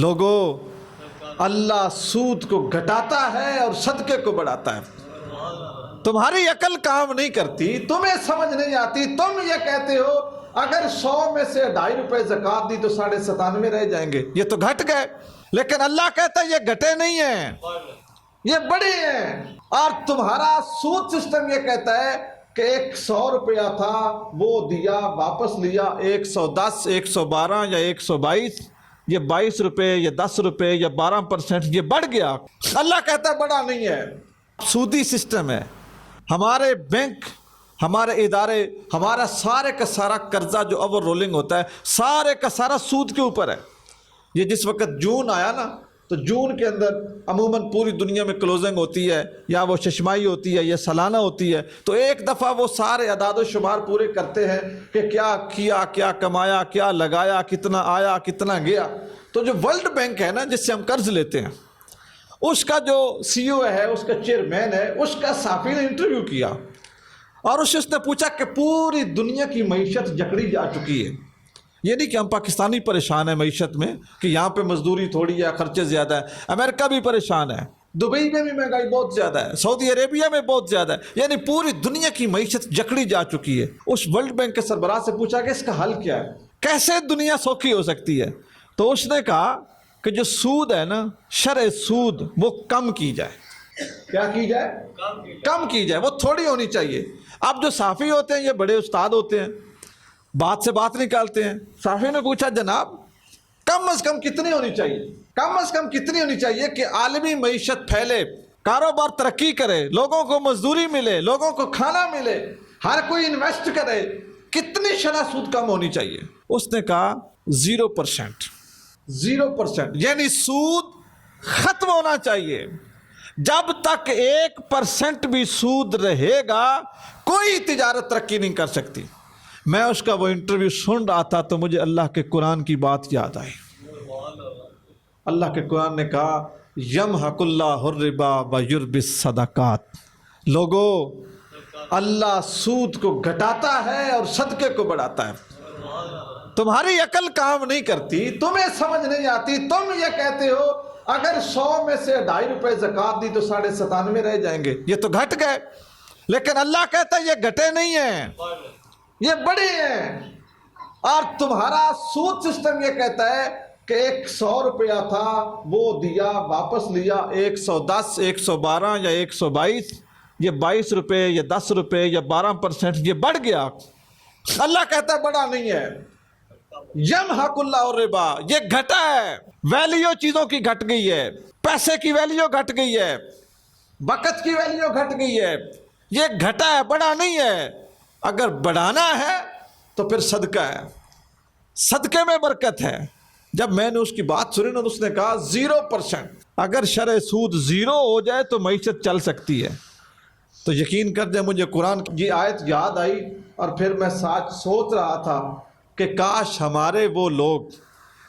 لوگوں، اللہ سود کو گھٹاتا ہے اور صدقے کو بڑھاتا ہے۔ تمہاری عقل کام نہیں کرتی، تمہیں سمجھ نہیں آتی، تم یہ کہتے ہو اگر 100 میں سے 2.5 روپے زکوٰۃ دی تو 97.5 رہ جائیں گے، یہ تو گھٹ گئے۔ لیکن اللہ کہتا ہے یہ گھٹے نہیں ہیں، یہ بڑے ہیں۔ اور تمہارا سود سسٹم یہ کہتا ہے کہ 100 روپیہ تھا، وہ دیا، واپس لیا 110، 112 یا 122، یہ 22 روپے یا 10 روپے یا 12% یہ بڑھ گیا۔ اللہ کہتا ہے بڑا نہیں ہے، سودی سسٹم ہے۔ ہمارے بینک، ہمارے ادارے، ہمارا سارے کا سارا قرضہ جو اوور رولنگ ہوتا ہے سارے کا سارا سود کے اوپر ہے۔ یہ جس وقت جون آیا نا تو جون کے اندر عموماً پوری دنیا میں کلوزنگ ہوتی ہے، یا وہ ششمائی ہوتی ہے یا سالانہ ہوتی ہے، تو ایک دفعہ وہ سارے اعداد و شمار پورے کرتے ہیں کہ کیا کیا، کیا کمایا، کیا لگایا، کتنا آیا، کتنا گیا۔ تو جو ورلڈ بینک ہے نا جس سے ہم قرض لیتے ہیں، اس کا جو سی او ہے، اس کا چیئرمین ہے، اس کا صحافی نے انٹرویو کیا اور اس نے پوچھا کہ پوری دنیا کی معیشت جکڑی جا چکی ہے۔ یہ نہیں کہ ہم پاکستانی پریشان ہیں معیشت میں کہ یہاں پہ مزدوری تھوڑی ہے، خرچے زیادہ ہیں، امریکہ بھی پریشان ہے، دبئی میں بھی مہنگائی بہت زیادہ ہے، سعودی عربیہ میں بہت زیادہ ہے، یعنی پوری دنیا کی معیشت جکڑی جا چکی ہے۔ اس ورلڈ بینک کے سربراہ سے پوچھا کہ اس کا حل کیا ہے، کیسے دنیا سوکھی ہو سکتی ہے؟ تو اس نے کہا کہ جو سود ہے نا، شرع سود، وہ کم کی جائے۔ کیا کی جائے؟ کم کی جائے، وہ تھوڑی ہونی چاہیے۔ اب جو صحافی ہوتے ہیں یہ بڑے استاد ہوتے ہیں، بات سے بات نکالتے ہیں۔ صحافی نے پوچھا جناب کم از کم کتنی ہونی چاہیے؟ کم از کم کتنی ہونی چاہیے کہ عالمی معیشت پھیلے، کاروبار ترقی کرے، لوگوں کو مزدوری ملے، لوگوں کو کھانا ملے، ہر کوئی انویسٹ کرے، کتنی شرح سود کم ہونی چاہیے؟ اس نے کہا 0%۔ 0%، یعنی سود ختم ہونا چاہیے۔ جب تک 1% بھی سود رہے گا کوئی تجارت ترقی نہیں کر سکتی۔ میں اس کا وہ انٹرویو سن رہا تھا تو مجھے اللہ کے قرآن کی بات یاد آئی۔ اللہ کے قرآن نے کہا یمحق اللہ الربا ویربی الصدقات۔ لوگوں، اللہ سود کو گھٹاتا ہے اور صدقے کو بڑھاتا ہے۔ تمہاری عقل کام نہیں کرتی، تمہیں سمجھ نہیں آتی، تم یہ کہتے ہو اگر 100 میں سے 2.5 روپے زکوٰۃ دی تو 97.5 رہ جائیں گے، یہ تو گھٹ گئے۔ لیکن اللہ کہتا ہے یہ گھٹے نہیں ہیں، یہ بڑے ہیں۔ اور تمہارا سود سسٹم یہ کہتا ہے کہ 100 روپیہ تھا، وہ دیا، واپس لیا 110، 112 یا 122، یہ 22 روپے یا 10 روپے یا 12% یہ بڑھ گیا۔ اللہ کہتا ہے بڑا نہیں ہے۔ یمحق اللہ الربا، یہ گھٹا ہے۔ ویلیو چیزوں کی گھٹ گئی ہے، پیسے کی ویلیو گھٹ گئی ہے، وقت کی ویلیو گھٹ گئی ہے، یہ گھٹا ہے، بڑا نہیں ہے۔ اگر بڑھانا ہے تو پھر صدقہ ہے، صدقے میں برکت ہے۔ جب میں نے اس کی بات سنی نا تو اس نے کہا 0%۔ اگر شرع سود 0 ہو جائے تو معیشت چل سکتی ہے۔ تو یقین کر جائے مجھے قرآن کی آیت یاد آئی اور پھر میں سوچ رہا تھا کہ کاش ہمارے وہ لوگ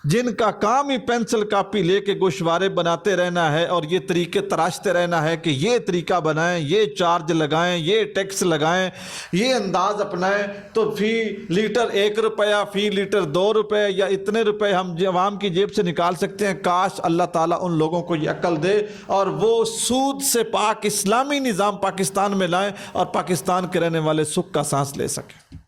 جن کا کام ہی پینسل کاپی لے کے گوشوارے بناتے رہنا ہے اور یہ طریقے تراشتے رہنا ہے کہ یہ طریقہ بنائیں، یہ چارج لگائیں، یہ ٹیکس لگائیں، یہ انداز اپنائیں، تو فی لیٹر 1 روپیہ، فی لیٹر 2 روپے یا اتنے روپے ہم عوام کی جیب سے نکال سکتے ہیں۔ کاش اللہ تعالیٰ ان لوگوں کو یہ عقل دے اور وہ سود سے پاک اسلامی نظام پاکستان میں لائیں اور پاکستان کے رہنے والے سکھ کا سانس لے سکیں۔